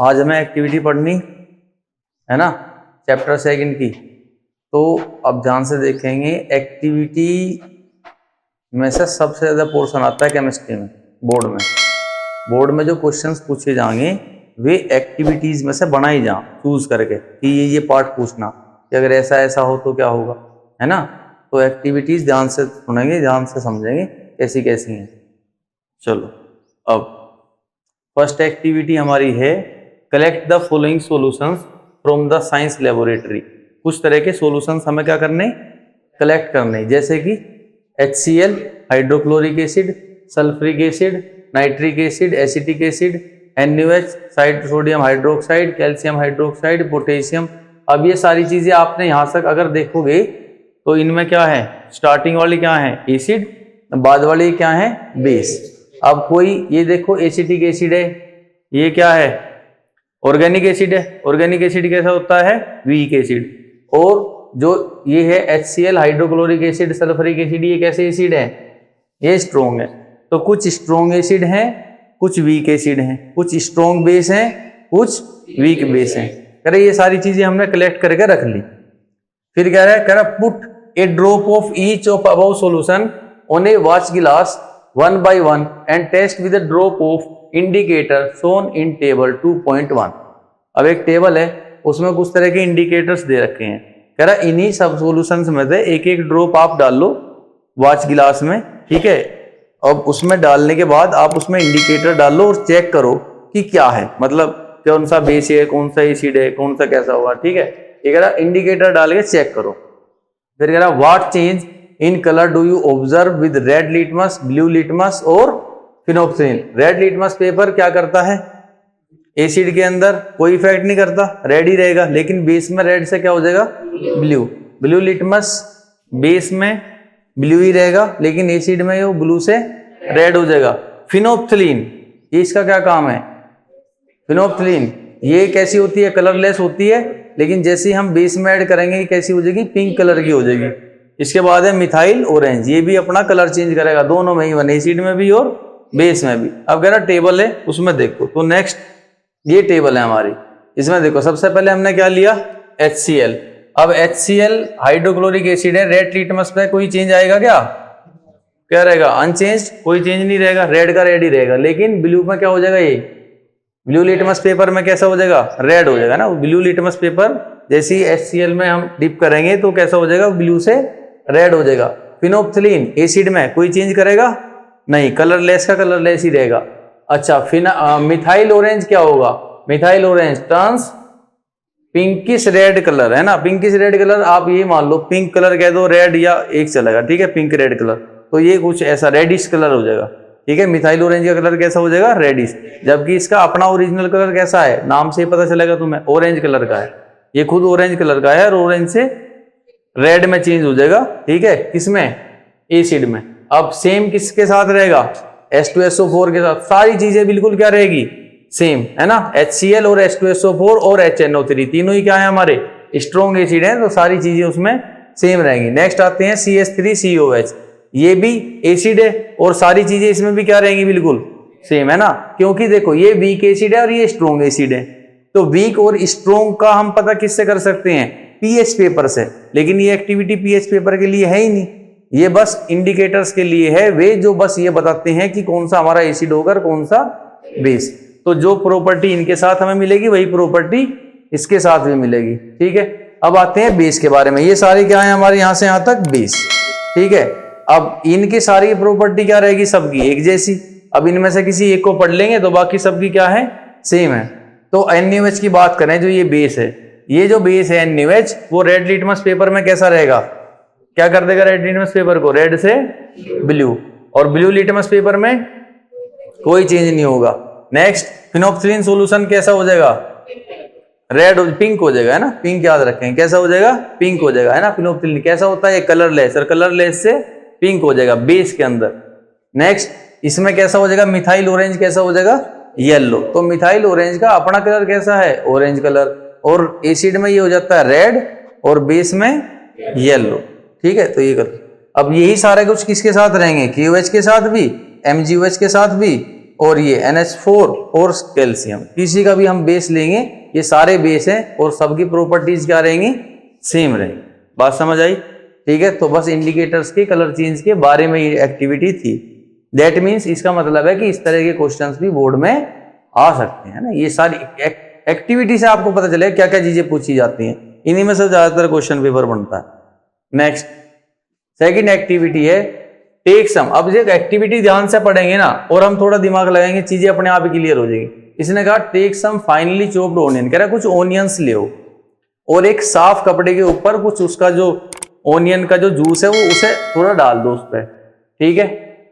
आज हमें एक्टिविटी पढ़नी है ना, चैप्टर 2 की। तो अब ध्यान से देखेंगे, एक्टिविटी में से सबसे ज़्यादा पोर्शन आता है केमिस्ट्री में। बोर्ड में जो क्वेश्चंस पूछे जाएंगे वे एक्टिविटीज़ में से बनाई जाएं चूज करके कि ये पार्ट पूछना कि अगर ऐसा ऐसा हो तो क्या होगा, है ना। तो एक्टिविटीज़ ध्यान से सुनेंगे, ध्यान से समझेंगे कैसी कैसी हैं। चलो, अब फर्स्ट एक्टिविटी हमारी है collect the following solutions from the science laboratory. कुछ तरह के सॉल्यूशंस हमें क्या करने, कलेक्ट करने, जैसे कि HCl hydrochloric acid, sulphuric acid, nitric acid, acetic acid, NaOH, sodium hydroxide, calcium hydroxide, potassium. अब ये सारी चीजें आपने यहां तक अगर देखोगे तो इनमें क्या है, स्टार्टिंग वाली क्या है एसिड, बाद वाली क्या है बेस। अब कोई ये देखो एसिटिक एसिड है, ये क्या है ऑर्गेनिक एसिड है। ऑर्गेनिक एसिड कैसा होता है, वीक एसिड। और जो ये है HCl hydrochloric acid, sulphuric acid, ये कैसे एसिड है, ये स्ट्रॉन्ग है। तो कुछ स्ट्रॉन्ग एसिड हैं, कुछ वीक एसिड हैं, कुछ स्ट्रॉन्ग बेस हैं, कुछ वीक बेस हैं। कह रहे ये सारी चीजें हमने कलेक्ट करके रख ली। फिर कह रहा है put A drop of each of above solution on A watch गिलास 1 by 1 and test with a drop of indicator shown in table 2.1। अब एक टेबल है, उसमें कुछ तरह के इंडिकेटर्स दे रखे हैं। कह रहा इन्हीं सब सॉल्यूशंस में से एक एक ड्रॉप आप डाल लो वॉच गिलास में, ठीक है। अब उसमें डालने के बाद आप उसमें इंडिकेटर डाल लो और चेक करो कि क्या है, मतलब कौन सा बेस है, कौन सा एसिड है, कौन सा कैसा होगा, ठीक है। ये कह रहा इंडिकेटर डाल के चेक करो। फिर कह रहा what change in colour do you observe with red litmus, blue litmus और फिनोप्सिलिन। रेड लिटमस पेपर क्या करता है, एसिड के अंदर कोई इफेक्ट नहीं करता, रेड ही रहेगा, लेकिन बेस में रेड से क्या हो जाएगा ब्लू। ब्लू लिटमस बेस में ब्लू ही रहेगा, लेकिन एसिड में वो ब्लू से रेड हो जाएगा। फिनोप्सिलिन, ये इसका क्या काम है, फिनोप्सिलिन ये कैसी होती है, कलरलेस होती है, लेकिन जैसे ही हम बेस में ऐड करेंगे कैसी हो जाएगी, पिंक कलर की हो जाएगी। इसके बाद है मिथाइल ऑरेंज, ये भी अपना कलर चेंज करेगा, दोनों में ही, वन एसिड में भी और बेस में भी। अब कह रहा टेबल है उसमें देखो, तो नेक्स्ट ये टेबल है हमारी, इसमें देखो सबसे पहले हमने क्या लिया HCl। अब HCl हाइड्रोक्लोरिक एसिड है, रेड लिटमस पे कोई चेंज आएगा क्या रहेगा अनचेंज, कोई चेंज नहीं रहेगा, रेड का रेड ही रहेगा। लेकिन ब्लू में क्या हो जाएगा, ये ब्लू लिटमस पेपर में कैसा हो जाएगा, रेड हो जाएगा ना। ब्लू लिटमस पेपर जैसे ही HCl में हम डिप करेंगे तो कैसा हो जाएगा, ब्लू से रेड हो जाएगा। फिनोप्सिलिन एसिड में कोई चेंज करेगा नहीं, कलरलेस का कलरलेस ही रहेगा। अच्छा, मिथाइल ऑरेंज क्या होगा, methyl orange turns pinkish red colour, है ना। पिंकिश रेड कलर आप ये मान लो, पिंक कलर कह दो, रेड या एक चलेगा, ठीक है, पिंक रेड कलर, तो ये कुछ ऐसा रेडिश कलर हो जाएगा, ठीक है। मिथाइल ऑरेंज का कलर कैसा हो जाएगा, रेडिश, जबकि इसका अपना ओरिजिनल कलर कैसा है, नाम से ही पता चलेगा तुम्हें, ऑरेंज कलर का है। ये खुद ऑरेंज कलर का है और ऑरेंज से रेड में चेंज हो जाएगा, ठीक है, किसमें, एसिड में। अब सेम किसके साथ रहेगा, H2SO4 के साथ। सारी चीजें बिल्कुल क्या रहेगी, सेम, है ना। HCl और H2SO4 और HNO3 तीनों ही क्या है हमारे स्ट्रॉन्ग एसिड हैं, तो सारी चीजें उसमें सेम रहेंगी। नेक्स्ट आते हैं CH3COH, ये भी एसिड है और सारी चीजें इसमें भी क्या रहेंगी, बिल्कुल सेम, है ना। क्योंकि देखो ये वीक एसिड है और ये स्ट्रॉन्ग एसिड है, तो वीक और स्ट्रॉन्ग का हम पता किससे कर सकते हैं, पीएच पेपर से। लेकिन ये एक्टिविटी पीएच पेपर के लिए है ही नहीं, ये बस इंडिकेटर्स के लिए है, वे जो बस ये बताते हैं कि कौन सा हमारा एसिड होगा और कौन सा बेस। तो जो प्रॉपर्टी इनके साथ हमें मिलेगी वही प्रॉपर्टी इसके साथ भी मिलेगी, ठीक है। अब आते हैं बेस के बारे में, ये सारे क्या है हमारे यहां से यहां तक बेस, ठीक है। अब इनकी सारी प्रॉपर्टी क्या रहेगी, सबकी एक जैसी। अब इनमें से किसी एक को पढ़ लेंगे तो बाकी सबकी क्या है, सेम है। तो NaOH की बात करें, जो ये बेस है, ये जो बेस है NaOH, वो रेड लिटमस पेपर में कैसा रहेगा, क्या कर देगा रेड लिटमस पेपर को, रेड से ब्लू, और ब्लू लिटमस पेपर में कोई चेंज नहीं होगा। नेक्स्ट फिनोप्सिलिन सॉल्यूशन कैसा हो जाएगा, रेड, पिंक हो जाएगा, है ना, पिंक याद रखें, कैसा हो जाएगा, पिंक हो जाएगा, है ना। फिनोप्सिलिन कैसा होता है, कलरलेस, और कलरलेस से पिंक हो जाएगा बेस के अंदर। नेक्स्ट इसमें कैसा हो जाएगा, मिथाइल ऑरेंज कैसा हो जाएगा, येलो। तो मिथाइल ऑरेंज का अपना कलर कैसा है, ऑरेंज कलर, और एसिड में ये हो जाता है रेड और बेस में येलो, ठीक है। तो ये कलर, अब यही सारे कुछ किसके साथ रहेंगे, KOH के साथ भी, MgOH के साथ भी और ये NH4 और कैल्शियम, किसी का भी हम बेस लेंगे, ये सारे बेस हैं और सबकी प्रॉपर्टीज क्या रहेंगी, सेम रहेंगी। बात समझ आई? ठीक है, तो बस इंडिकेटर्स के कलर चेंज के बारे में ये एक्टिविटी थी। दैट मीन्स इसका मतलब है कि इस तरह के क्वेश्चंस भी बोर्ड में आ सकते हैं ना। ये सारी एक्टिविटी से आपको पता चलेगा क्या क्या चीजें पूछी जाती हैं, इन्हीं में से ज्यादातर क्वेश्चन पेपर बनता है। नेक्स्ट सेकंड एक्टिविटी है टेक सम। अब ये एक्टिविटी ध्यान से पढ़ेंगे ना और हम थोड़ा दिमाग लगाएंगे, चीजें अपने आप ही क्लियर हो जाएगी। इसने कहा take some finely chopped onion, कह रहा है कुछ ओनियंस ले और एक साफ कपड़े के ऊपर कुछ उसका जो ओनियन का जो जूस है वो उसे थोड़ा डाल दो उस पर, ठीक है।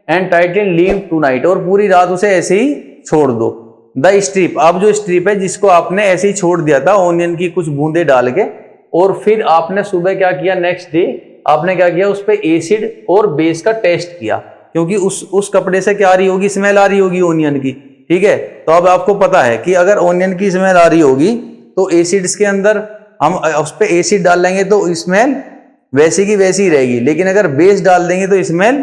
And tighten leave tonight, और पूरी रात उसे ऐसे ही छोड़ दो। द स्ट्रिप, अब जो स्ट्रिप है जिसको आपने ऐसे ही छोड़ दिया था ओनियन की कुछ बूंदे डाल के, और फिर आपने सुबह क्या किया, नेक्स्ट डे आपने क्या किया, उस पर एसिड और बेस का टेस्ट किया, क्योंकि उस कपड़े से क्या आ रही होगी, स्मेल आ रही होगी ओनियन की, ठीक है। तो अब आपको पता है कि अगर ओनियन की स्मेल आ रही होगी तो एसिड्स के अंदर हम उस पर एसिड डाल लेंगे तो स्मेल वैसी की वैसी रहेगी, लेकिन अगर बेस डाल देंगे तो स्मेल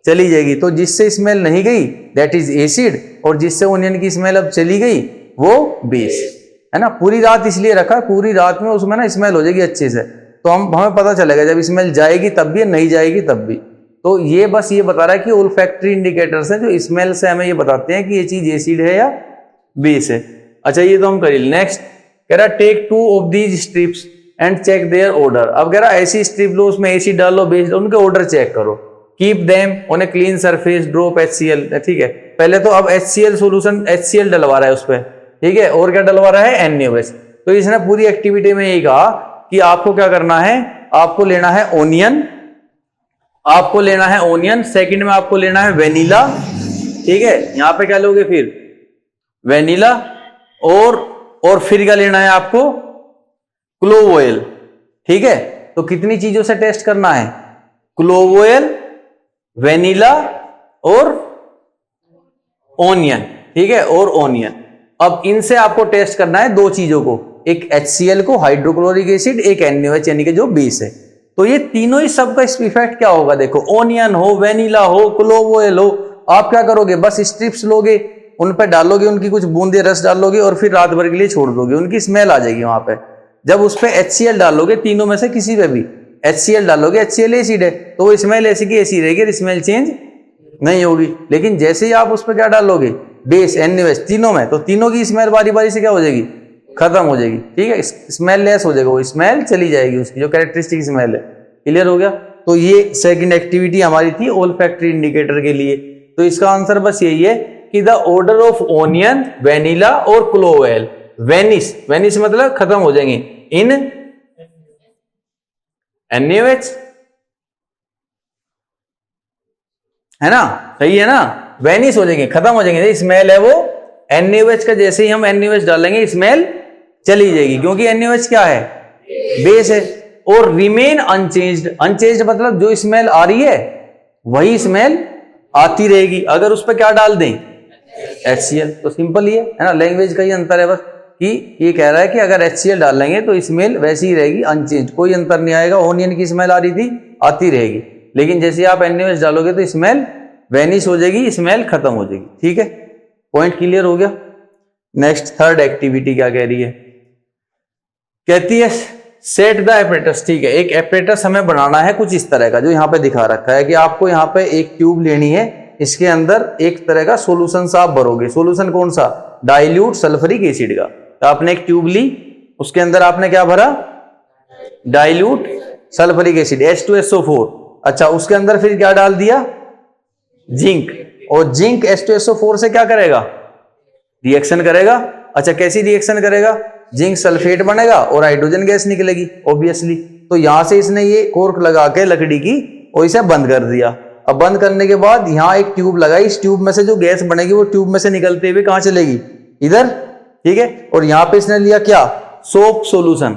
चली जाएगी। तो जिससे स्मेल नहीं गई दैट इज एसिड, और जिससे ओनियन की स्मेल अब चली गई वो बेस है ना। पूरी रात इसलिए रखा, पूरी रात में उसमें ना स्मेल हो जाएगी अच्छे से, तो हमें पता चलेगा जब स्मेल जाएगी तब भी, नहीं जाएगी तब भी। तो ये बस ये बता रहा है कि ओल्फैक्टरी इंडिकेटर्स हैं जो स्मेल से हमें ये बताते हैं कि ये चीज एसिड है या बेस है। अच्छा ये तो हम करिए। नेक्स्ट कह रहा take 2 of these strips and check their order. अब कह रहा ऐसी स्ट्रिप लो, उसमें एसिड डालो, बेस डालो, उनके ऑर्डर चेक करो। Keep them on a clean surface, drop HCl, ठीक है। पहले तो अब HCl सोल्यूशन HCl डलवा रहा है उस पर, ठीक है, और क्या डलवा रहा है, NaOH। तो इसने पूरी एक्टिविटी में यही कहा कि आपको क्या करना है, आपको लेना है ओनियन, आपको लेना है ओनियन, सेकंड में आपको लेना है वेनिला, ठीक है। यहां पे क्या लोगे फिर, वेनिला, और फिर क्या लेना है आपको, क्लोव ऑयल, ठीक है। तो कितनी चीजों से टेस्ट करना है, क्लोव ऑयल, वेनिला और ओनियन, ठीक है, और ओनियन। अब इनसे आपको टेस्ट करना है दो चीजों को, एक HCl को, हाइड्रोक्लोरिक एसिड, एक NaOH यानी कि जो बेस है। तो ये तीनों ही सबका इफेक्ट क्या होगा, देखो ओनियन हो, वेनिला हो, क्लोव ऑयल हो, आप क्या करोगे, बस स्ट्रिप्स लोगे, उन पर डालोगे, उनकी कुछ बूंदे रस डालोगे और फिर रात भर के लिए छोड़ दोगे, उनकी स्मेल आ जाएगी वहां पे। जब उस पर HCl डालोगे, तीनों में से किसी पे भी HCl डालोगे, HCl एसिड है तो वो स्मेल ऐसी की ऐसी रहेगी, स्मेल चेंज नहीं होगी। लेकिन जैसे ही आप उस पर क्या डालोगे, बेस, NaOH, तीनों में, तो तीनों की स्मेल बारी बारी से क्या हो जाएगी, खत्म हो जाएगी, ठीक है, स्मेल लेस हो जाएगा, वो स्मेल चली जाएगी, उसकी जो कैरेक्टरिस्टिक स्मेल है। क्लियर हो गया? तो ये सेकंड एक्टिविटी हमारी थी ओल्फैक्टरी इंडिकेटर के लिए। तो इसका आंसर बस यही है कि the order of onion, vanilla और क्लोव ऑयल वेनिश, वेनिश मतलब खत्म हो जाएंगे इन NaOH, है ना, सही है ना, वेनिश हो जाएंगे, खत्म हो जाएंगे। स्मेल है वो NaOH का, जैसे ही हम NaOH डालेंगे स्मेल चली जाएगी, क्योंकि NaOH क्या है, बेस है। और रिमेन अनचेंज्ड, अनचेंज्ड मतलब जो स्मेल आ रही है वही स्मेल आती रहेगी, अगर उस पर क्या डाल दें, HCl। तो सिंपल ही है ना, लैंग्वेज का ही अंतर है बस, कि ये कह रहा है कि अगर HCl डाल लेंगे तो स्मेल वैसी ही रहेगी, अनचेंज, कोई अंतर नहीं आएगा। ओनियन की स्मेल आ रही थी, आती रहेगी, लेकिन जैसे आप NaOH डालोगे तो स्मेल वेनिश हो जाएगी, स्मेल खत्म हो जाएगी, ठीक है। पॉइंट क्लियर हो गया। नेक्स्ट थर्ड एक्टिविटी क्या कह रही है, कहती है सेट द एपरेटस, ठीक है। एक एपरेटस हमें बनाना है कुछ इस तरह का, जो यहाँ पे दिखा रखा है कि आपको यहाँ पे एक ट्यूब लेनी है, इसके अंदर एक तरह का सॉल्यूशन सा आप भरोगे। सॉल्यूशन कौन सा, डाइल्यूट सल्फ्यूरिक एसिड का। तो आपने एक ट्यूब ली, उसके अंदर आपने क्या भरा, डाइल्यूट सल्फ्यूरिक एसिड H2SO4। अच्छा, उसके अंदर फिर क्या डाल दिया, जिंक, और जिंक H2SO4 से क्या करेगा, रिएक्शन करेगा। अच्छा, कैसी रिएक्शन करेगा, जिंक सल्फेट बनेगा और हाइड्रोजन गैस निकलेगी ऑब्वियसली। तो यहां से इसने ये कोर्क लगा के लकड़ी की और इसे बंद कर दिया। अब बंद करने के बाद यहाँ एक ट्यूब लगाई, इस ट्यूब में से जो गैस बनेगी वो ट्यूब में से निकलते हुए कहां चलेगी, इधर, ठीक है। और यहाँ पे इसने लिया क्या, सोप सॉल्यूशन।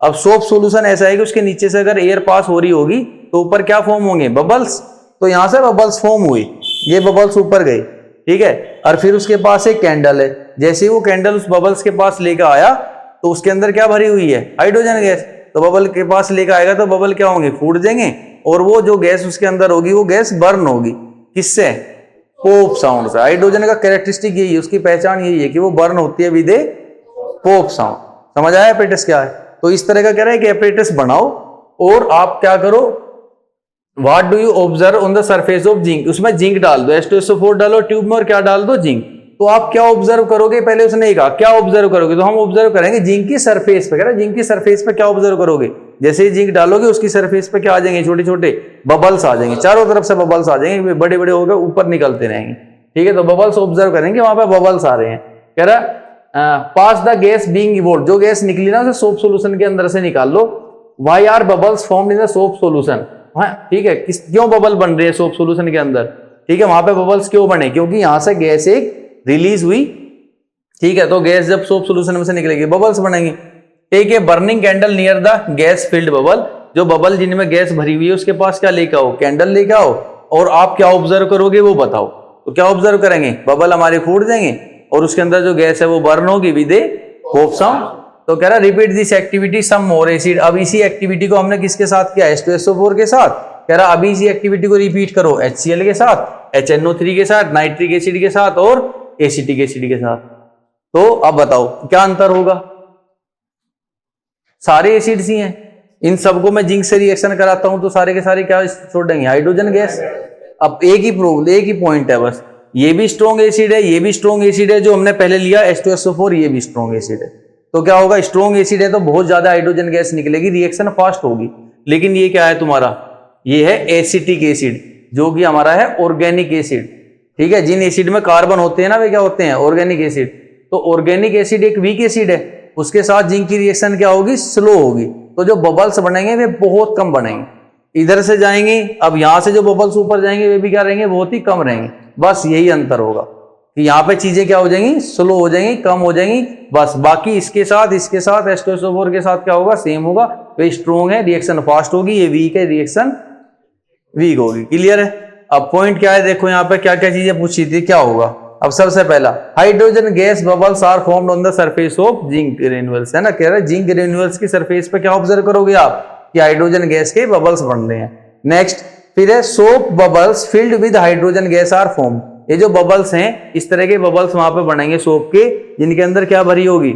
अब सोप सॉल्यूशन ऐसा है कि उसके नीचे से अगर एयर पास हो रही होगी तो ऊपर क्या फॉर्म होंगे, बबल्स। तो यहां से बबल्स फॉर्म हुई, ये बबल्स ऊपर गई, ठीक है। और फिर उसके पास एक कैंडल है, जैसे ही वो कैंडल उस बबल्स के पास लेकर आया तो उसके अंदर क्या भरी हुई है, हाइड्रोजन गैस। तो बबल के पास लेकर आएगा तो बबल क्या होंगे, फूट जाएंगे, और वो जो गैस उसके अंदर होगी वो गैस बर्न होगी, किससे, पोप साउंड से। हाइड्रोजन का कैरेक्टरिस्टिक यही है, उसकी पहचान यही है कि वो बर्न होती है विद ए पोप साउंड। समझ आया एपरेटस क्या है? तो इस तरह का कह रहा है कि एपरेटस बनाओ और आप क्या करो, what do you observe on the surface of zinc, उसमें जिंक डाल दो, H2SO4 डालो ट्यूब में और क्या डाल दो, जिंक। तो आप क्या ऑब्जर्व करोगे, पहले उसने कहा क्या ऑब्जर्व करोगे, तो हम ऑब्जर्व करेंगे जिंक की सरफेस पे। कह रहा है जिंक की सरफेस पे क्या ऑब्जर्व करोगे, जैसे ही जिंक डालोगे उसकी सरफेस पे क्या आ जाएंगे, छोटे छोटे बबल्स आ जाएंगे, चारों तरफ से बबल्स आ जाएंगे, बड़े बड़े होकर ऊपर निकलते रहेंगे। ठीक है, तो बबल्स ऑब्जर्व करेंगे, वहां पे बबल्स आ रहे हैं। कह रहा pass the gas being evolve, जो गैस निकली ना उसे सोप सोल्यूशन के अंदर से निकाल लो। Why are bubbles formed in the soap solution, ठीक है, क्यों बबल बन रहे हैं सोप सोल्यूशन के अंदर, ठीक है, वहां पे बबल्स क्यों बने, क्योंकि यहां से गैस एक रिलीज हुई। ठीक है, तो गैस जब सोप सोल्यूशन में से निकलेगी बबल्स बनेंगे। एक है burning candle near the gas filled bubble, जो बबल जिनमें गैस भरी हुई है उसके पास क्या लेके आओ, कैंडल लेके आओ, और आप क्या ऑब्जर्व करोगे वो बताओ। तो क्या ऑब्जर्व करेंगे, बबल हमारे फूट जाएंगे और उसके अंदर जो गैस है वो बर्न होगी विद ए पोप साउंड। तो कह रहा repeat this activity some more acid, अब इसी एक्टिविटी को हमने किसके साथ किया, H2SO4 के साथ। कह रहा अभी इसी एक्टिविटी को रिपीट करो HCl के साथ, HNO3 के साथ, नाइट्रिक एसिड के साथ और एसिटिक एसिड के साथ। तो अब बताओ क्या अंतर होगा, सारे एसिड्स ही हैं, इन सबको मैं जिंक से रिएक्शन कराता हूं तो सारे के सारे क्या छोड़ देंगे, हाइड्रोजन गैस। अब एक ही प्रॉब्लम, एक ही पॉइंट है बस, ये भी स्ट्रॉन्ग एसिड है, ये भी स्ट्रॉन्ग एसिड है, जो हमने पहले लिया H2SO4 ये भी स्ट्रॉन्ग एसिड है। तो क्या होगा, स्ट्रॉन्ग एसिड है तो बहुत ज्यादा हाइड्रोजन गैस निकलेगी, रिएक्शन फास्ट होगी। लेकिन ये क्या है तुम्हारा, ये है एसिटिक एसिड, जो कि हमारा है ऑर्गेनिक एसिड। ठीक है, जिन एसिड में कार्बन होते हैं ना वे क्या होते हैं, ऑर्गेनिक एसिड। तो ऑर्गेनिक एसिड एक वीक एसिड है, उसके साथ जिंक की रिएक्शन क्या होगी, स्लो होगी। तो जो बबल्स बनेंगे वे बहुत कम बनेंगे, इधर से जाएंगे, अब यहां से जो बबल्स ऊपर जाएंगे वे भी क्या रहेंगे, बहुत ही कम रहेंगे। बस यही अंतर होगा कि यहाँ पे चीजें क्या हो जाएंगी, स्लो हो जाएंगी, कम हो जाएंगी बस। बाकी इसके साथ H2SO4 के साथ क्या होगा, सेम होगा। वे स्ट्रॉन्ग है, रिएक्शन फास्ट होगी, ये वीक है, रिएक्शन वीक होगी। क्लियर है? अब पॉइंट क्या है, देखो यहाँ पे क्या क्या चीजें पूछी थी, क्या होगा। अब सबसे पहला, hydrogen gas bubbles are formed on the surface of zinc granules, है ना। कह रहा है जिंक ग्रेन्यूल्स की सरफेस पे क्या ऑब्जर्व करोगे आप, कि हाइड्रोजन गैस के बबल्स बन रहे हैं। नेक्स्ट फिर है soap bubbles filled with hydrogen gas are formed, ये जो बबल्स हैं इस तरह के बबल्स वहां पे बनेंगे सोप के, जिनके अंदर क्या भरी होगी,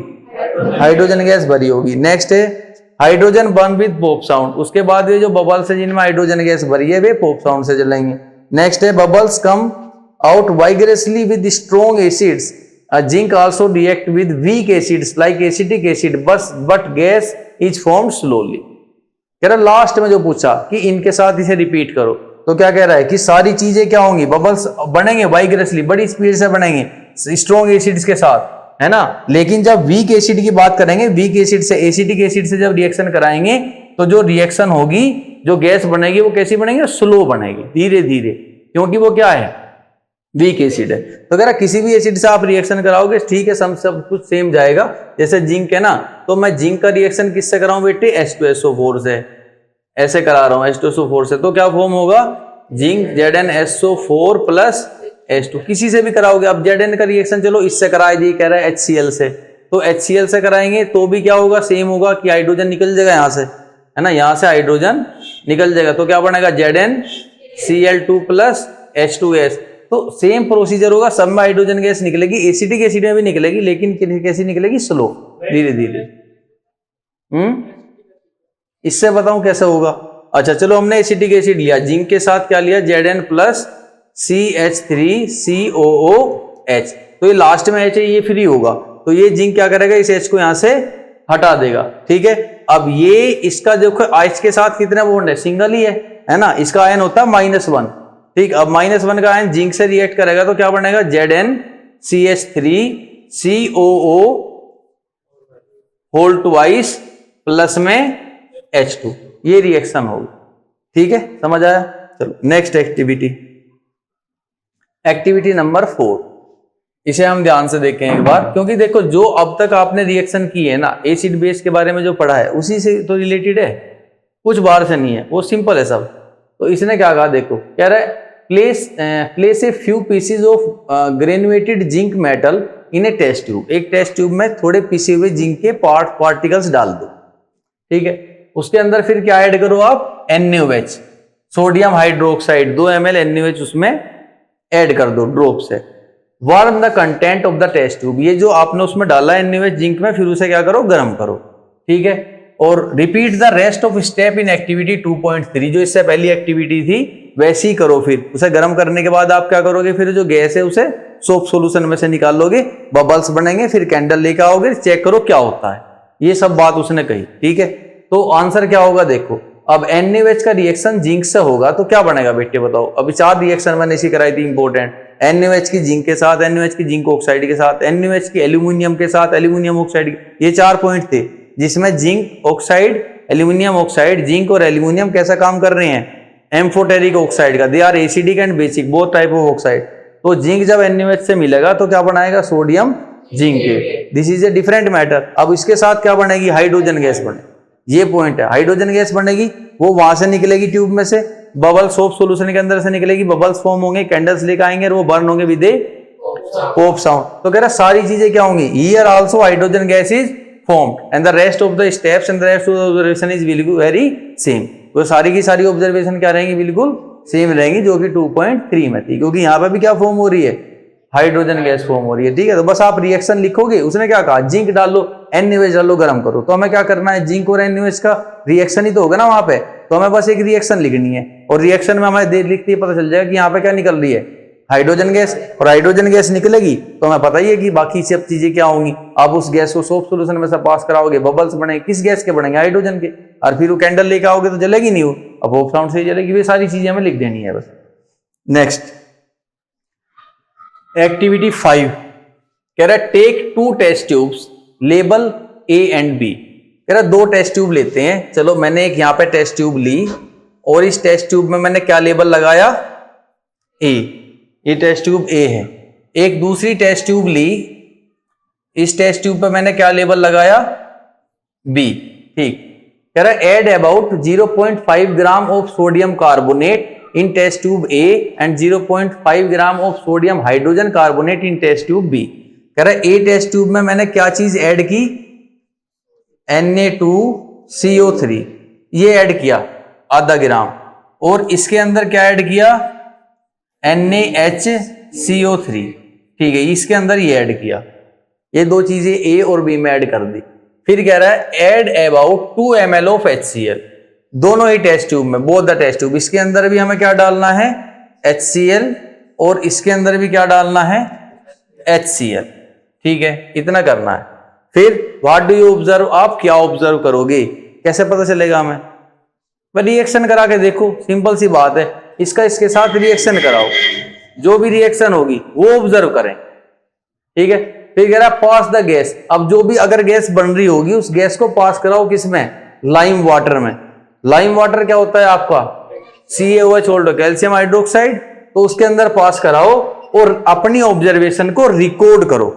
हाइड्रोजन गैस भरी होगी। नेक्स्ट है hydrogen burn with pope sound, उसके बाद ये जो बबल्स है जिनमें हाइड्रोजन गैस भरी है वे पोप साउंड से जलेंगे। नेक्स्ट है bubbles come out vigorously with strong acids. Zinc also react with weak acids like acetic acid, but gas is formed slowly. कह रहा लास्ट में जो पूछा कि इनके साथ इसे रिपीट करो, तो क्या कह रहा है कि सारी चीजें क्या होंगी, बबल्स बनेंगे वाइगरसली, बड़ी स्पीड से बनेंगे स्ट्रॉन्ग एसिड्स के साथ, है ना। लेकिन जब वीक एसिड की बात करेंगे, वीक एसिड से एसिटिक एसिड से जब रिएक्शन कराएंगे तो जो रिएक्शन होगी, जो गैस बनेगी वो कैसी बनेगी, स्लो बनेगी, धीरे धीरे, क्योंकि वो क्या है, वीक एसिड है। तो कह रहा किसी भी एसिड से आप रिएक्शन कराओगे ठीक है, सब कुछ सेम जाएगा। जैसे जिंक है ना, तो मैं जिंक का रिएक्शन किससे कराऊं बेटे, H2SO4 से, ऐसे करा रहा हूं H2SO4 से, तो क्या फॉर्म होगा, जिंक ZnSO4 प्लस H2। किसी से भी कराओगे आप, Zn का रिएक्शन चलो इससे कराए जी, कह रहा है HCl से, तो HCl से कराएंगे तो भी क्या होगा, सेम होगा कि हाइड्रोजन निकल जाएगा यहाँ से, है ना, यहाँ से हाइड्रोजन निकल जाएगा, तो क्या बनेगा ZnCl2 प्लस H2S। तो सेम प्रोसीजर होगा, सब में हाइड्रोजन गैस निकलेगी, एसिटिक एसिड में भी निकलेगी, लेकिन कैसी निकलेगी, स्लो, धीरे धीरे। इससे बताऊं कैसे होगा। अच्छा चलो, हमने एसिटिक एसिड लिया, जिंक के साथ क्या लिया, Zn प्लस CH3COOH, तो ये लास्ट में H है, ये फ्री होगा, तो ये जिंक क्या करेगा, इस H को यहां से हटा देगा। ठीक है, अब ये इसका देखो H के साथ कितने बॉन्ड है, सिंगल ही है ना, इसका आयन होता है -1। ठीक, अब -1 का आयन जिंक से रिएक्ट करेगा तो क्या बनेगा, ZnCH3COO होल ट्वाइस प्लस में H2, ये रिएक्शन होगी। ठीक है, समझ आया। चलो नेक्स्ट एक्टिविटी नंबर 4, इसे हम ध्यान से देखें एक बार, क्योंकि देखो जो अब तक आपने रिएक्शन की है ना, एसिड बेस के बारे में जो पढ़ा है उसी से तो रिलेटेड है, कुछ बाहर से नहीं है, वो सिंपल है सब। तो इसने क्या कहा, देखो कह रहा है place a few pieces of granulated zinc metal in a test tube, एक टेस्ट ट्यूब में थोड़े पिसे हुए जिंक के पार्टिकल्स डाल दो। ठीक है, उसके अंदर फिर क्या ऐड करो आप, NaOH, sodium hydroxide 2 ml NaOH उसमें ऐड कर दो ड्रॉप से। Warm the content of the test tube, ये जो आपने उसमें डाला है NaOH जिंक में, फिर उसे क्या करो, गर्म करो, ठीक है। और repeat the rest of step in activity 2.3, जो इससे पहली एक्टिविटी थी वैसे ही करो। फिर उसे गर्म करने के बाद आप क्या करोगे, फिर जो गैस है उसे सोप सॉल्यूशन में से निकालोगे, बबल्स बनेंगे, फिर कैंडल लेकर आओगे, चेक करो क्या होता है। ये सब बात उसने कही, ठीक है। तो आंसर क्या होगा देखो, अब NaOH का रिएक्शन जिंक से होगा तो क्या बनेगा बेटे बताओ। अभी 4 रिएक्शन मैंने इसी कराई थी इंपॉर्टेंट, NaOH की जिंक के साथ, NaOH की जिंक ऑक्साइड के साथ, NaOH की एल्यूमिनियम के साथ, एल्यूमिनियम ऑक्साइड, ये 4 पॉइंट थे जिसमें zinc oxide, aluminium oxide, zinc और एल्यूमिनियम कैसा काम कर रहे हैं, एम्फोटेरिक ऑक्साइड का, they are acidic and basic both type of oxide. तो जिंक जब NaOH से मिलेगा तो क्या बनाएगा, sodium zinc, this is a different matter. अब इसके साथ क्या बनेगी, हाइड्रोजन गैस बनेगी, ये पॉइंट है, हाइड्रोजन गैस बनेगी, वो वहां से निकलेगी ट्यूब में से, बबल सोप सॉल्यूशन के अंदर से निकलेगी, बबल्स फॉर्म होंगे, कैंडल्स लेकर आएंगे और वो बर्न होंगे विद ए पॉप साउंड। तो कह रहा सारी चीजें क्या होंगी, here also hydrogen gas is formed and the rest of the steps and the rest of the observation is बिल्कुल वेरी सेम। वो सारी की सारी ऑब्जर्वेशन क्या रहेंगी, बिल्कुल सेम रहेंगी, जो कि 2.3 में थी, क्योंकि यहाँ पे भी क्या फॉर्म हो रही है, हाइड्रोजन गैस फॉर्म हो रही है, ठीक है। तो बस आप रिएक्शन लिखोगे, उसने क्या कहा, जिंक डालो, NaOH डालो, गर्म करो। तो हमें क्या करना है, जिंक और NaOH का रिएक्शन ही तो होगा ना वहां पे, तो हमें बस एक रिएक्शन लिखनी है, और रिएक्शन में हमें देर लिखते ही पता चल जाएगा कि यहाँ पे क्या निकल रही है, हाइड्रोजन गैस, और हाइड्रोजन गैस निकलेगी तो हमें पता ही है कि बाकी सब चीजें क्या होंगी। आप उस गैस को सोप सॉल्यूशन में से पास कराओगे, बबल्स बनेंगे, किस गैस के बनेंगे, हाइड्रोजन के, और फिर वो कैंडल लेके आओगे तो जलेगी नहीं, वो अब होप साउंड से ही जलेगी। ये सारी चीजें हमें लिख देनी है बस। नेक्स्ट एक्टिविटी 5 कह रहा है take 2 test tubes, label A and B। कह रहा 2 टेस्ट ट्यूब लेते हैं, चलो मैंने एक यहाँ पे टेस्ट ट्यूब ली और इस टेस्ट ट्यूब में मैंने क्या लेबल लगाया, A, ये टेस्ट ट्यूब A है। एक दूसरी टेस्ट ट्यूब ली, इस टेस्ट ट्यूब पे मैंने क्या लेबल लगाया, B, ठीक। कह रहा है add about 0.5 gram of sodium carbonate in test tube A and 0.5 gram of sodium hydrogen carbonate in test tube B। कह रहा है A टेस्ट ट्यूब में मैंने क्या चीज ऐड की, Na2CO3, ये ऐड किया आधा ग्राम, और इसके अंदर क्या ऐड किया, NaHCO3, ठीक है, इसके अंदर ये ऐड किया, ये 2 चीजें A और B में ऐड कर दी। फिर कह रहा है add about 2 ml of HCl, दोनों ही टेस्ट ट्यूब में, बोथ द टेस्ट ट्यूब, इसके अंदर भी हमें क्या डालना है, HCl, और इसके अंदर भी क्या डालना है, HCl, ठीक है, इतना करना है। फिर व्हाट डू यू ऑब्जर्व, आप क्या ऑब्जर्व करोगे, कैसे पता चलेगा हमें, भाई रिएक्शन करा के देखो, सिंपल सी बात है, इसका इसके साथ रिएक्शन कराओ, जो भी रिएक्शन होगी वो ऑब्जर्व करें, ठीक है। फिर कह रहा पास द गैस, अब जो भी अगर गैस बन रही होगी उस गैस को पास कराओ किसमें, लाइम वाटर में। लाइम वाटर क्या होता है आपका, CaOH ऑल्टो कैल्शियम हाइड्रोक्साइड, तो उसके अंदर पास कराओ और अपनी ऑब्जर्वेशन को रिकॉर्ड करो।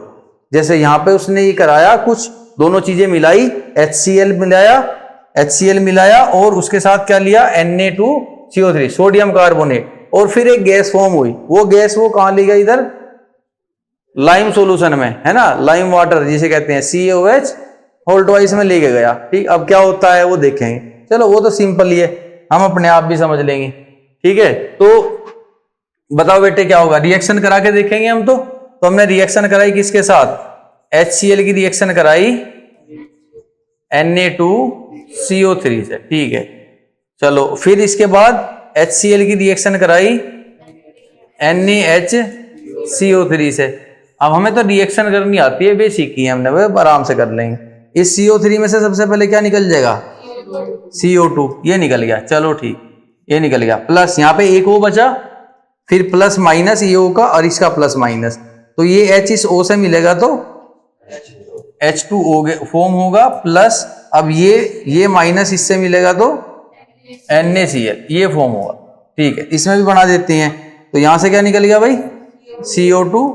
जैसे यहां पे उसने ये कराया, कुछ दोनों चीजें मिलाई, HCl मिलाया और उसके साथ क्या लिया, Na2CO3 सोडियम कार्बोनेट, और फिर एक गैस फॉर्म हुई, वो गैस वो कहां ली गई, इधर लाइम सॉल्यूशन में, है ना, लाइम वाटर जिसे कहते हैं, CaOH होल ट्वाइस में लेके गया, ठीक। अब क्या होता है वो देखेंगे, चलो वो तो सिंपल ही है, हम अपने आप भी समझ लेंगे, ठीक है। तो बताओ बेटे क्या होगा, रिएक्शन करा के देखेंगे हम। तो हमने रिएक्शन कराई किसके साथ, HCl की रिएक्शन कराई Na2CO3 से, ठीक है। चलो फिर इसके बाद HCl की रिएक्शन कराई NaHCO3 से। अब हमें तो रिएक्शन करनी आती है, बेसिक की हमने, वो आराम से कर लेंगे। इस CO3 में से सबसे पहले क्या निकल जाएगा, CO2, ये निकल गया, चलो ठीक, ये निकल गया, प्लस यहाँ पे एक O बचा, फिर प्लस माइनस ये O का और इसका प्लस माइनस, तो ये H इस O से मिलेगा तो H2O फॉर्म होगा, प्लस अब ये माइनस इससे मिलेगा तो NaCl, ये फॉर्म होगा, ठीक है। इसमें भी बना देते हैं, तो यहां से क्या निकल गया भाई, CO2,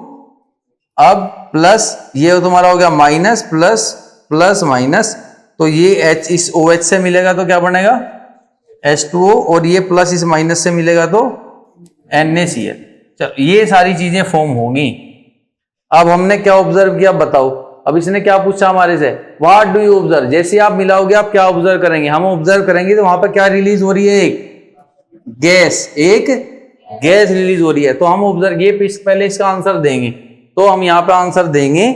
अब प्लस ये तुम्हारा हो गया माइनस, प्लस प्लस माइनस, तो ये H इस OH से मिलेगा तो क्या बनेगा, H2O, और ये प्लस इस माइनस से मिलेगा तो NaCl। चलो ये सारी चीजें फॉर्म होंगी। अब हमने क्या ऑब्जर्व किया बताओ, अब इसने क्या पूछा हमारे से, व्हाट डू यू ऑब्जर्व, जैसे आप मिलाओगे आप क्या ऑब्जर्व करेंगे, हम ऑब्जर्व करेंगे तो वहां पर क्या रिलीज हो रही है, एक गैस, एक गैस रिलीज हो रही है। तो हम ऑब्जर्व, ये पहले इसका आंसर देंगे, तो हम यहां पे आंसर देंगे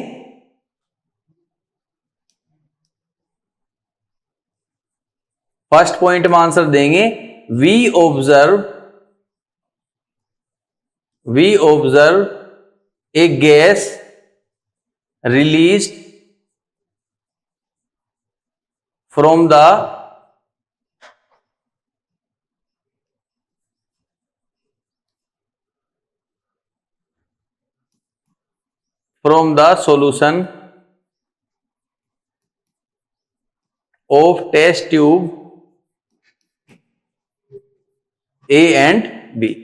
फर्स्ट पॉइंट में आंसर देंगे we observe a gas released from the solution of test tube A and B।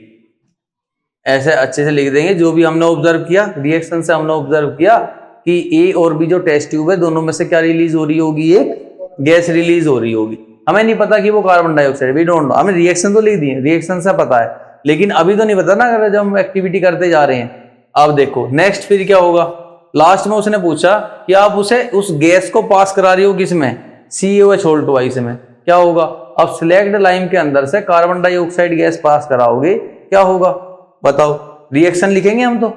ऐसे अच्छे से लिख देंगे, जो भी हमने ऑब्जर्व किया, रिएक्शन से हमने ऑब्जर्व किया कि ए और बी जो टेस्ट ट्यूब है, दोनों में से क्या रिलीज हो रही होगी, एक गैस रिलीज हो रही होगी। हमें नहीं पता कि वो carbon dioxide, we don't know, हमें रिएक्शन तो लिख दिए, रिएक्शन से पता है, लेकिन अभी तो नहीं पता ना, अगर जब हम एक्टिविटी करते जा रहे हैं। अब देखो नेक्स्ट फिर क्या होगा, लास्ट में उसने पूछा कि आप उसे उस गैस को पास करा रही हो किसमें, CaOH होल्ड ट्वाइस में, क्या होगा। अब सिलेक्ट लाइम के अंदर से कार्बन डाइऑक्साइड गैस पास कराओगे, क्या होगा बताओ, रिएक्शन लिखेंगे हम तो,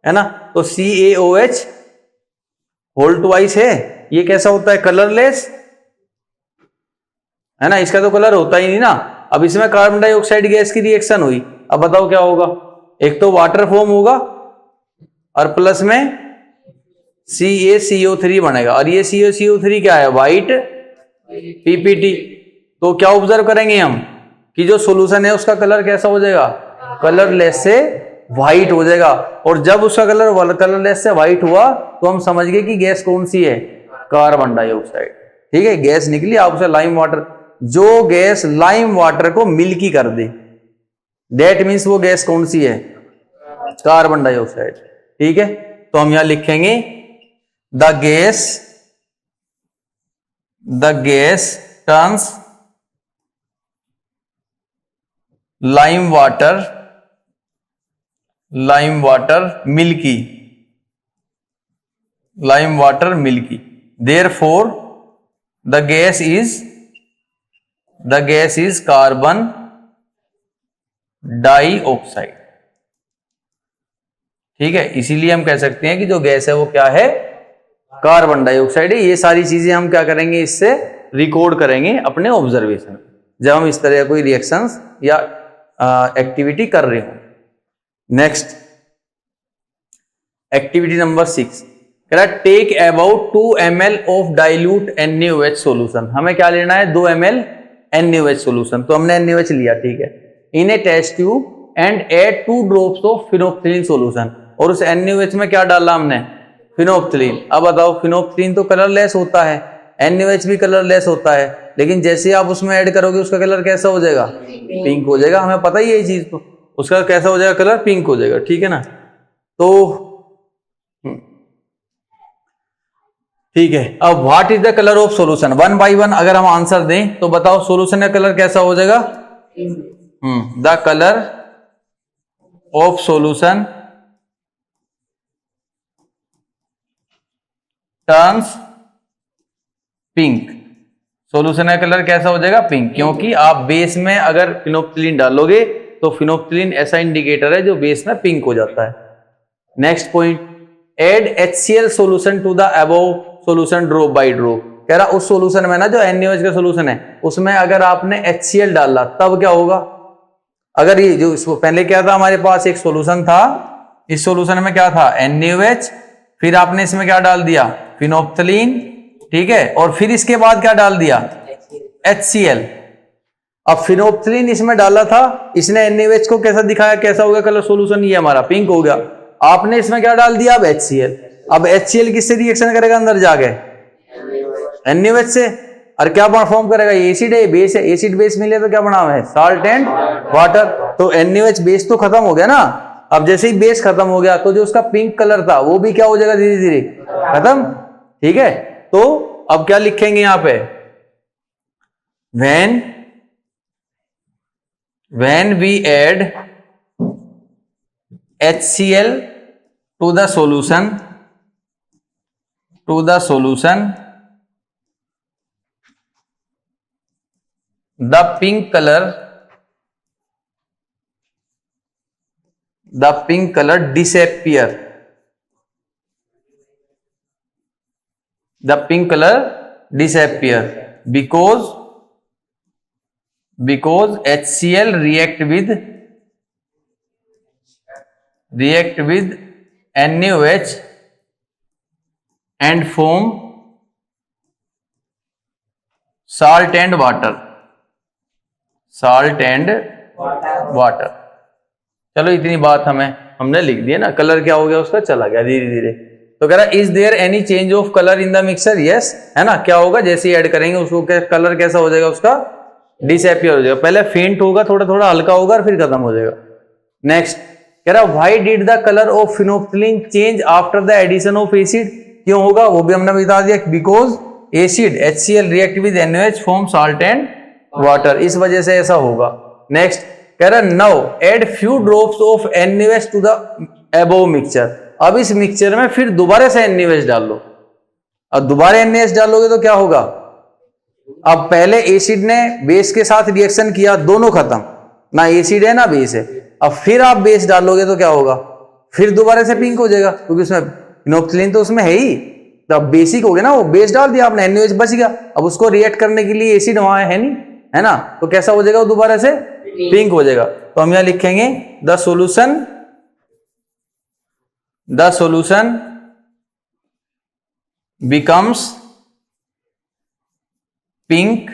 है ना। तो CaOH होल्ड ट्वाइस है, ये कैसा होता है, कलरलेस, है ना, इसका तो कलर होता ही नहीं ना। अब इसमें कार्बन डाइऑक्साइड गैस की रिएक्शन हुई, अब बताओ क्या होगा, एक तो वाटर फॉर्म होगा और प्लस में CaCO3 बनेगा, और ये CaCO3 क्या है, व्हाइट PPT। तो क्या ऑब्जर्व करेंगे हम कि जो सॉल्यूशन है उसका कलर कैसा हो जाएगा, कलरलेस से व्हाइट हो जाएगा। और जब उसका कलर कलरलेस से व्हाइट हुआ तो हम समझ गए कि गैस कौन सी है, कार्बन डाइऑक्साइड। ठीक है, गैस निकली, आप उसे लाइम वाटर, जो गैस लाइम वाटर को मिल्की कर दे, दैट मीन्स वो गैस कौन सी है, कार्बन डाइऑक्साइड। ठीक है, तो हम यहां लिखेंगे the gas turns lime water milky, therefore the gas is carbon dioxide. ठीक है, इसीलिए हम कह सकते हैं कि जो गैस है वो क्या है, कार्बन डाइऑक्साइड है। ये सारी चीजें हम क्या करेंगे, इससे रिकॉर्ड करेंगे अपने ऑब्जर्वेशन, जब हम इस तरह कोई रिएक्शंस या एक्टिविटी कर रहे हो। नेक्स्ट एक्टिविटी नंबर 6, कह रहा है take about 2 ml of dilute NaOH solution. हमें क्या लेना है, 2 ml NaOH सोल्यूशन। तो हमने NaOH लिया, ठीक है, in a test tube and add 2 drops of phenolphthalein solution. और उस NaOH में क्या डाला हमने, फिनोप्थिलीन। अब बताओ, फिनोप्थिलीन तो कलरलेस होता है, NaOH भी कलरलेस होता है, लेकिन जैसे आप उसमें ऐड करोगे उसका कलर कैसा हो जाएगा, पिंक हो जाएगा। हमें पता ही है ये चीज, तो उसका कैसा हो जाएगा, कलर पिंक हो जाएगा। ठीक है ना, तो ठीक है। अब what is the colour of solution, 1 by 1 अगर हम आंसर दें तो बताओ सॉल्यूशन का कलर कैसा हो जाएगा, the colour of solution turns pink. Solution का कलर कैसा हो जाएगा, पिंक, क्योंकि आप बेस में अगर फिनोप्थिलीन डालोगे तो फिनोप्थिलीन ऐसा इंडिकेटर है जो बेस में पिंक हो जाता है। Next point, add HCl solution to the above solution drop by drop. कह रहा उस सॉल्यूशन में ना, जो NaOH का सॉल्यूशन है उसमें अगर आपने HCl डाला तब क्या होगा। अगर ये जो पहले क्या था, हमारे पास एक सॉल्यूशन था, इस सॉल्यूशन में क्या था, NaOH, फिर आपने इसमें क्या डाल दिया, फिनोप्थिलीन, ठीक है, और फिर इसके बाद क्या डाल दिया, HCl। अब फिनोप्थिलीन इसमें डाला था, इसने NaOH को कैसा दिखाया, कैसा हो गया कलर सॉल्यूशन, ये हमारा पिंक हो गया। आपने इसमें क्या डाल दिया, अब HCl। अब HCl किससे रिएक्शन करेगा, अंदर जाके NaOH से, और क्या फॉर्म करेगा, एसिड है, बेस है, एसिड बेस मिले तो क्या बना हुआ है, साल्ट एंड वाटर। तो NaOH बेस तो खत्म हो गया ना। अब जैसे ही बेस खत्म हो गया तो जो उसका पिंक कलर था वो भी क्या हो जाएगा, धीरे धीरे खत्म। ठीक है, तो अब क्या लिखेंगे यहां पे, when we add HCl to the solution the pink color the pink colour disappear, the pink colour disappear because HCl react with NaOH and form salt and water, चलो इतनी बात हमने लिख दी है ना। कलर क्या हो गया उसका, चला गया धीरे धीरे। तो कह रहा is there any change of colour in the mixture, yes, है ना। क्या होगा, जैसे ही ऐड करेंगे उसको कलर कैसा हो जाएगा, उसका डिसअपियर हो जाएगा। पहले फेंट होगा, थोड़ा थोड़ा हल्का होगा और फिर खत्म हो जाएगा। नेक्स्ट कह रहा why did the colour of phenolphthalein change after the addition of acid, क्यों होगा वो भी हमने बता दिया, because acid HCl react with NaOH form salt and water, इस वजह से ऐसा होगा। नेक्स्ट कह रहा now add few drops of NaOH to the above mixture, अब इस मिक्सचर में फिर दोबारा से NaOH डाल लो। अब दोबारा NaOH डालोगे तो क्या होगा, अब पहले एसिड ने बेस के साथ रिएक्शन किया, दोनों खत्म, ना एसिड है ना बेस है। अब फिर आप बेस डालोगे तो क्या होगा, फिर दोबारा से पिंक हो जाएगा, क्योंकि उसमें फिनोल्फथालीन तो उसमें है ही, तो अब बेसिक हो गया ना, वो बेस डाल दिया आपने, NaOH बच गया। अब उसको रिएक्ट करने के लिए एसिड वहां है नहीं, है ना, तो कैसा हो जाएगा वो दोबारा से पिंक हो जाएगा। तो हम यहां लिखेंगे the solution becomes pink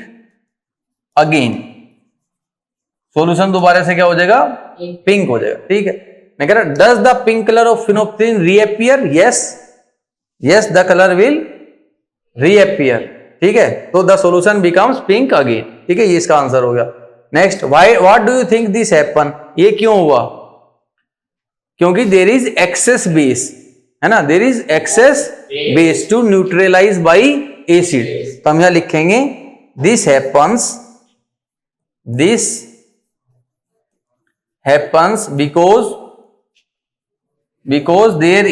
again, solution दोबारा से क्या हो जाएगा, पिंक हो जाएगा। ठीक है, मैं कह रहा does the pink colour of phenolphthalein reappear, yes the colour will reappear. ठीक है, तो the solution becomes pink again. ठीक है, ये इसका आंसर हो गया। Next what do you think this happen, ये क्यों हुआ, क्योंकि देयर इज एक्सेस बेस, है ना, there is excess base to neutralize by acid. तो हम यहां लिखेंगे this happens because there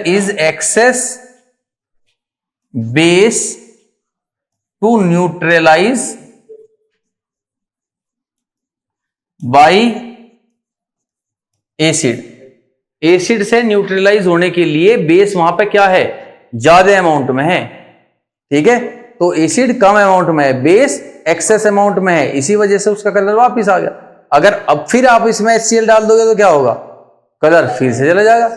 is excess base to neutralize by acid से न्यूट्रलाइज होने के लिए बेस वहां पे क्या है, ज्यादा अमाउंट में है। ठीक है, तो एसिड कम अमाउंट में है, बेस एक्सेस अमाउंट में है, इसी वजह से उसका कलर वापस आ गया। अगर अब फिर आप इसमें HCl डाल दोगे तो क्या होगा, कलर फिर से चला जाएगा।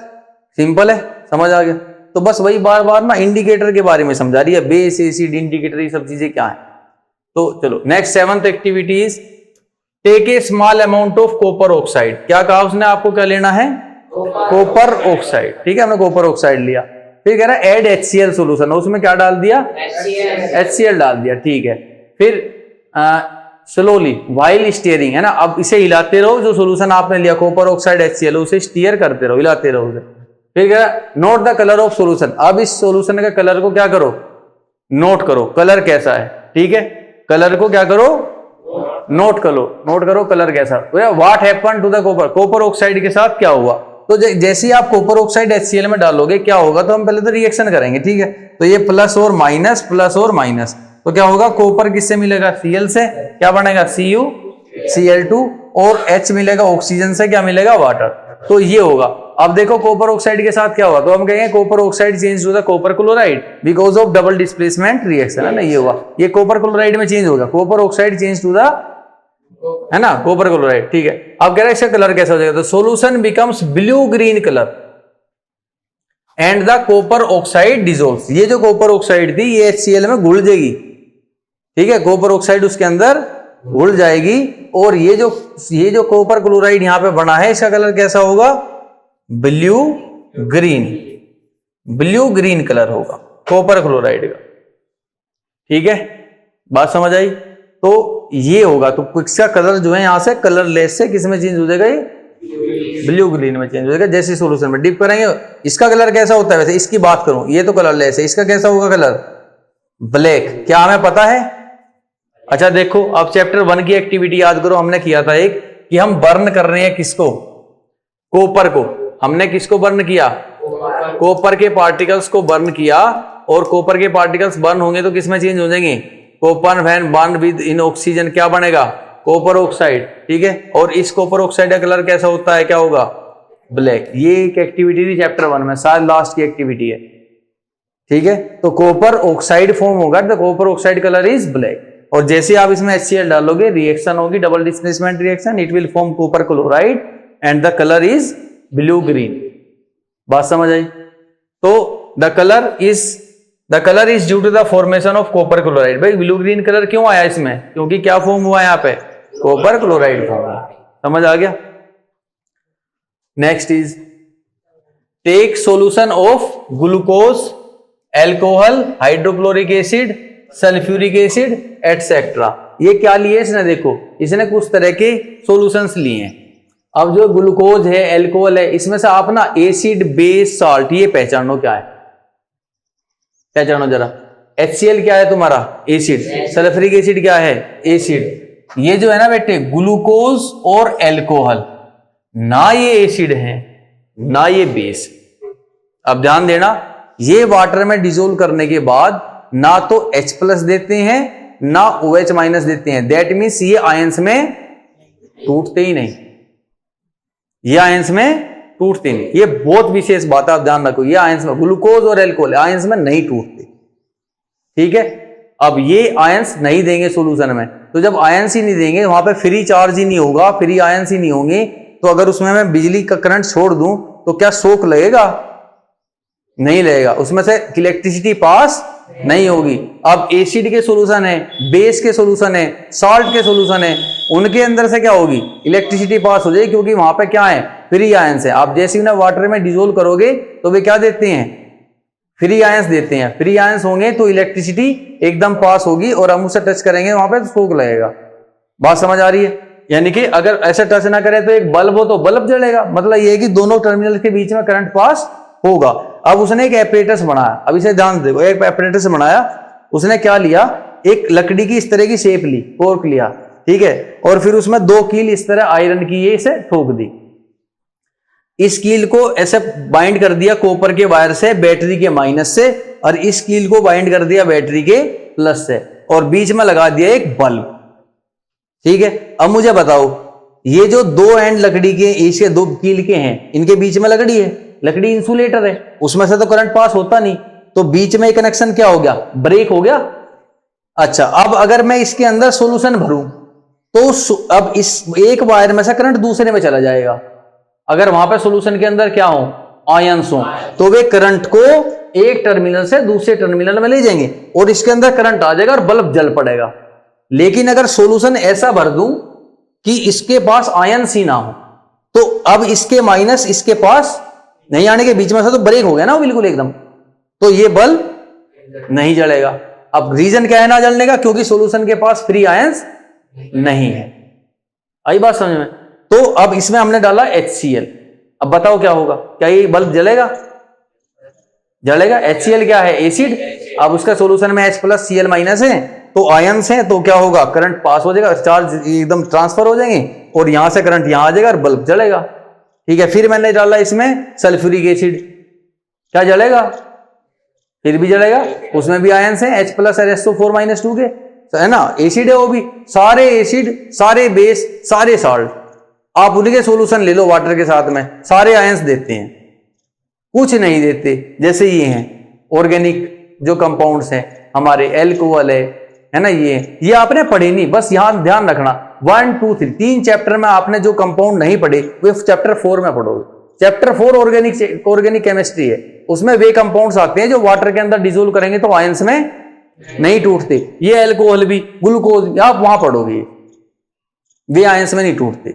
सिंपल है, समझ आ गया। तो बस वही बार बार ना इंडिकेटर के बारे में समझा रही है, बेस, एसिड, इंडिकेटर, ये सब चीजें क्या है। तो चलो next 7th activity is take a small amount of copper oxide. क्या कहा उसने, आपको क्या लेना है, कॉपर ऑक्साइड। ठीक है, हमने कॉपर ऑक्साइड लिया। फिर कह रहा है एड HCl सोल्यूशन, उसमें क्या डाल दिया, HCl डाल दिया। ठीक है, फिर स्लोली व्हाइल स्टीयरिंग, है ना, अब इसे हिलाते रहो, जो सोल्यूशन आपने लिया कॉपर ऑक्साइड HCl, उसे स्टीयर करते रहो, हिलाते रहो उसे। फिर कह रहा है note the colour of solution, अब इस सोल्यूशन का कलर को क्या करो, नोट करो, कलर कैसा है। ठीक है, कलर को क्या करो, नोट करो कलर कैसा। What happened to the copper oxide के साथ क्या हुआ। तो जैसे ही आप कॉपर ऑक्साइड HCl में डालोगे क्या होगा, तो हम पहले तो रिएक्शन करेंगे। ठीक है, तो ये प्लस और माइनस, तो क्या होगा, कॉपर किससे मिलेगा, Cl से, क्या बनेगा CuCl2, और H मिलेगा ऑक्सीजन से, क्या मिलेगा, वाटर। तो ये होगा। अब देखो कॉपर ऑक्साइड के साथ क्या हुआ, तो हम कहेंगे copper oxide change to the copper chloride because of double displacement reaction, है ना, ये हुआ, ये कॉपर क्लोराइड में चेंज होगा, copper oxide change to the, है ना, कॉपर क्लोराइड। ठीक है, अब कह रहा है इसका कलर कैसा हो जाएगा, तो solution becomes blue green colour and the copper oxide dissolves. ये जो कॉपर ऑक्साइड थी ये HCl में घुल जाएगी। ठीक है, कॉपर ऑक्साइड उसके अंदर घुल जाएगी, और ये जो कॉपर क्लोराइड यहां पे बना है इसका कलर कैसा होगा, ब्लू ग्रीन कलर होगा कॉपर क्लोराइड का। ठीक है, बात समझ आई। तो ये होगा, तो इसका कलर जो है यहां से कलरलेस से किस में चेंज हो जाएगा, ये ब्लू ग्रीन में चेंज हो जाएगा। जैसे सॉल्यूशन में डिप करेंगे, इसका कलर कैसा होता है, वैसे इसकी बात करूं, ये तो कलरलेस है, इसका कैसा होगा कलर, ब्लैक। क्या हमें पता है। अच्छा देखो, अब चैप्टर 1 की एक्टिविटी याद करो, हमने किया था एक कि हम बर्न कर रहे हैं किसको, कॉपर को। हमने किसको बर्न किया, कॉपर के पार्टिकल्स को बर्न किया, और कॉपर के पार्टिकल्स बर्न होंगे तो किस में चेंज हो जाएंगे, copper when burn with in oxygen क्या बनेगा, कॉपर ऑक्साइड, ठीक है। और इस कॉपर ऑक्साइड का कलर कैसा होता है, क्या होगा, ब्लैक। ये एक एक्टिविटी थी चैप्टर 1 में, शायद लास्ट की एक्टिविटी है, ठीक है। तो कॉपर ऑक्साइड फॉर्म होगा, the copper oxide colour is black. और जैसे आप इसमें HCl डालोगे, रिएक्शन होगी, double displacement reaction, it will form copper chloride and the colour is blue green. बात समझ आई? तो the colour is due to the formation of copper chloride. भाई ब्लू ग्रीन कलर क्यों आया इसमें, क्योंकि क्या फॉर्म हुआ यहाँ पे, कॉपर क्लोराइड फॉर्म हुआ। समझ आ गया? Next is take solution of glucose, alcohol, hydrochloric acid, sulphuric acid etcetera. ये क्या लिए इसने, देखो इसने कुछ तरह के सॉल्यूशंस लिए हैं। अब जो ग्लूकोज है, एल्कोहल है, इसमें से आप ना एसिड, बेस, साल्ट, ये पहचानो क्या है, पहचानो जरा। HCl क्या है तुम्हारा, एसिड। सल्फ्यूरिक एसिड क्या है, एसिड। ये जो है ना बेटे ग्लूकोज और एल्कोहल, ना ये एसिड है ना ये बेस। अब ध्यान देना, ये वाटर में डिसोल्व करने के बाद ना तो H+ देते हैं ना OH- देते हैं। दैट मीन्स ये आयंस में टूटते ही नहीं, ये आयंस में टूटते नहीं। ये बहुत विशेष बात है, आप ध्यान रखो। ये आयंस में, ग्लूकोज और एल्कोहल आयंस में नहीं टूटते, ठीक है। अब ये आयंस नहीं देंगे सॉल्यूशन में, तो जब आयंस ही नहीं देंगे, वहां पे फ्री चार्ज ही नहीं होगा, फ्री आयंस ही नहीं होंगे, तो अगर उसमें मैं बिजली का करंट छोड़ दूं तो क्या शॉक लगेगा, नहीं लगेगा, उसमें से इलेक्ट्रिसिटी पास नहीं होगी। अब एसिड के सॉल्यूशन है, बेस के सॉल्यूशन है, साल्ट के सॉल्यूशन है, उनके अंदर से क्या होगी, इलेक्ट्रिसिटी पास हो जाएगी, क्योंकि वहां पे क्या है, फ्री आयंस है। आप जैसे ही वाटर में डिसोल्व करोगे तो वे क्या देते हैं, फ्री आयंस देते हैं। फ्री आयंस होंगे तो इलेक्ट्रिसिटी एकदम पास होगी, और हम उसे टच करेंगे वहां पे तो शॉक लगेगा। बात समझ आ रही है? यानी कि अगर ऐसे टच ना करे तो एक बल्ब हो तो बल्ब जलेगा, मतलब ये है कि दोनों टर्मिनल के बीच में करंट पास होगा। अब उसने एक एपरेटस बनाया, अब इसे ध्यान से देखो, एक एपरेटस बनाया, उसने क्या लिया, एक लकड़ी की इस तरह की शेप ली, कोर्क लिया, ठीक है, और फिर उसमें 2 कील इस तरह आयरन की ये इसे ठोक दी। इस कील को ऐसे बाइंड कर दिया कॉपर के वायर से बैटरी के माइनस से, और इस कील को बाइंड कर दिया बैटरी के प्लस से, और बीच में लगा दिया एक बल्ब, ठीक है। अब मुझे बताओ, ये जो 2 एंड लकड़ी के, इसके 2 कील के हैं, इनके बीच में लकड़ी है, लकड़ी इंसुलेटर है, उसमें से तो करंट पास होता नहीं, तो बीच में कनेक्शन क्या हो गया, ब्रेक हो गया। अच्छा, अब अगर मैं इसके अंदर सॉल्यूशन भरूं तो अब इस एक वायर में से करंट दूसरे में चला जाएगा। अगर वहां पे सॉल्यूशन के अंदर क्या हो, आयंस हो, तो वे करंट को एक टर्मिनल से दूसरे टर्मिनल में ले जाएंगे और इसके अंदर करंट आ जाएगा और बल्ब जल पड़ेगा। लेकिन अगर सॉल्यूशन ऐसा भर दूं कि इसके पास आयंस ही ना हो, तो अब इसके माइनस इसके पास नहीं आने के बीच में से तो ब्रेक हो गया ना बिल्कुल एकदम, तो ये बल्ब नहीं जलेगा। अब रीजन क्या है ना जलने का, क्योंकि सॉल्यूशन के पास फ्री आयंस नहीं है। आई बात समझ में? तो अब इसमें हमने डाला HCl। अब बताओ क्या होगा, क्या ये बल्ब जलेगा, जलेगा? HCl क्या है, एसिड। अब उसका सॉल्यूशन में H+Cl- है, तो आयंस है, तो क्या होगा, करंट पास हो जाएगा, चार्ज एकदम ट्रांसफर हो जाएंगे, और यहां से करंट यहां आ जाएगा और बल्ब जलेगा, ठीक है। फिर मैंने डाला इसमें सल्फ्यूरिक एसिड, क्या जलेगा, फिर भी जलेगा, उसमें भी आयंस है H+ और SO4- के, है ना, एसिड है वो भी। सारे एसिड, सारे बेस, सारे साल्ट, आप उनके सॉल्यूशन ले लो वाटर के साथ में, सारे आयंस देते हैं, कुछ नहीं देते। जैसे ये हैं ऑर्गेनिक जो कंपाउंड्स हैं हमारे, एल्कोहल है ना, ये आपने पढ़े नहीं, बस यहां ध्यान रखना। 1, 2, 3 चैप्टर में आपने जो कंपाउंड नहीं पढ़े वो चैप्टर 4 में पढ़ोगे। चैप्टर 4 ऑर्गेनिक केमिस्ट्री है, उसमें वे कंपाउंड्स आते हैं जो वाटर के अंदर डिसोल्व करेंगे तो आयंस में नहीं टूटते। ये एल्कोहल भी, ग्लूकोज, आप वहां पढ़ोगे, वे आयंस में नहीं टूटते,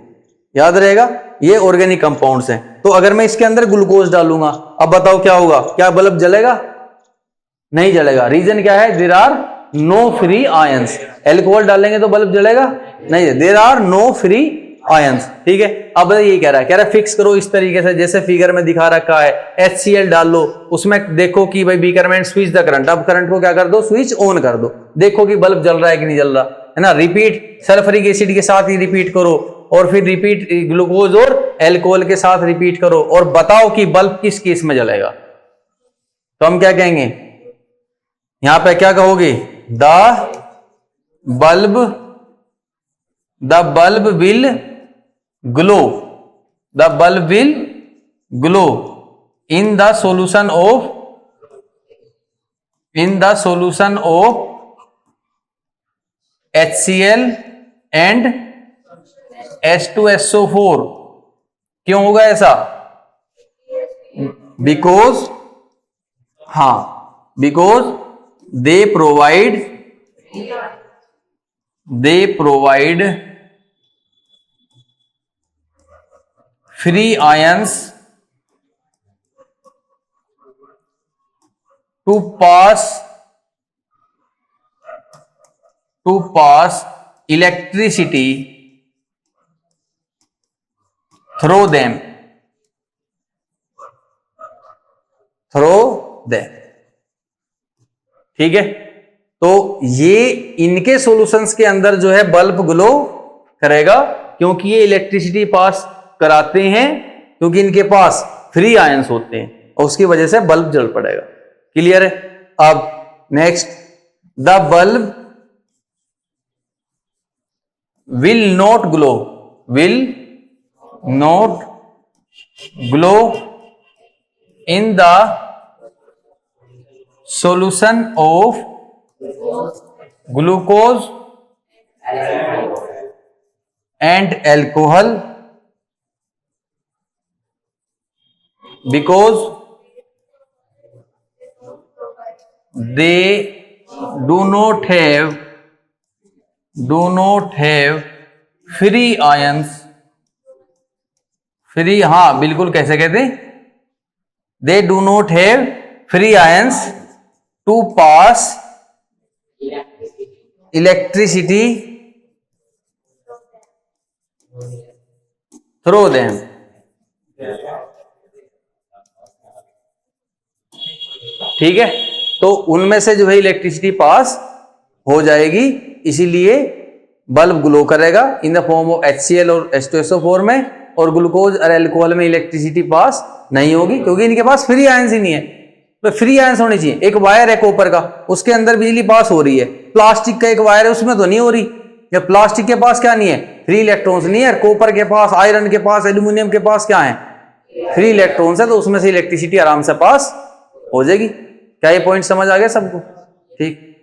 याद रहेगा। ये ऑर्गेनिक कंपाउंड्स हैं। तो अगर मैं इसके अंदर ग्लूकोज डालूंगा, अब बताओ क्या होगा, क्या बल्ब जलेगा, नहीं जलेगा। रीजन क्या है, there are no free ions. Alcohol डालेंगे तो बल्ब जलेगा नहीं, there are no free ions, ठीक है। अब ये कह रहा है फिक्स करो इस तरीके से जैसे फिगर में दिखा रखा है, HCl डाल लो, उसमें देखो कि भाई बीकर में स्विच द करंट, अब करंट को क्या कर दो, स्विच ऑन कर दो, देखो कि बल्ब जल रहा है कि नहीं जल रहा, है ना। रिपीट सल्फ्यूरिक एसिड के साथ ही रिपीट करो, और फिर रिपीट ग्लूकोज और एल्कोहल के साथ रिपीट करो, और बताओ कि बल्ब किस केस में जलेगा। तो हम क्या कहेंगे, यहां पे क्या कहोगे, the bulb the bulb will glow, the bulb will glow in the solution of, in the solution of HCl and H2SO4। क्यों होगा ऐसा? बिकॉज, हाँ, because they provide free ions to pass electricity through them, ठीक है। तो ये इनके solutions के अंदर जो है बल्ब ग्लो करेगा, क्योंकि ये इलेक्ट्रिसिटी पास कराते हैं, क्योंकि इनके पास फ्री आयंस होते हैं और उसकी वजह से बल्ब जल पड़ेगा। क्लियर है? अब next, the bulb will not glow in the solution of glucose and alcohol because they do not have free ions, free, हाँ बिल्कुल, कैसे कहते? they do not have free ions to pass electricity through them। ठीक है, तो उनमें से जो है इलेक्ट्रिसिटी पास हो जाएगी, इसीलिए बल्ब ग्लो करेगा in the form of HCl और H2SO4 में, और ग्लूकोज और अल्कोहल में इलेक्ट्रिसिटी पास नहीं होगी, क्योंकि इनके पास फ्री आयंस ही नहीं है। तो फ्री आयंस होनी चाहिए। एक वायर है कॉपर का, उसके अंदर बिजली पास हो रही है, प्लास्टिक का एक वायर है उसमें तो नहीं हो रही। या प्लास्टिक के पास क्या नहीं है? फ्री इलेक्ट्रॉन्स नहीं है। कॉपर के पास, आयरन के पास, एल्यूमिनियम के पास क्या है? फ्री इलेक्ट्रॉन्स है, तो उसमें से इलेक्ट्रिसिटी आराम से पास हो जाएगी। क्या ये पॉइंट समझ आ गया सबको? ठीक।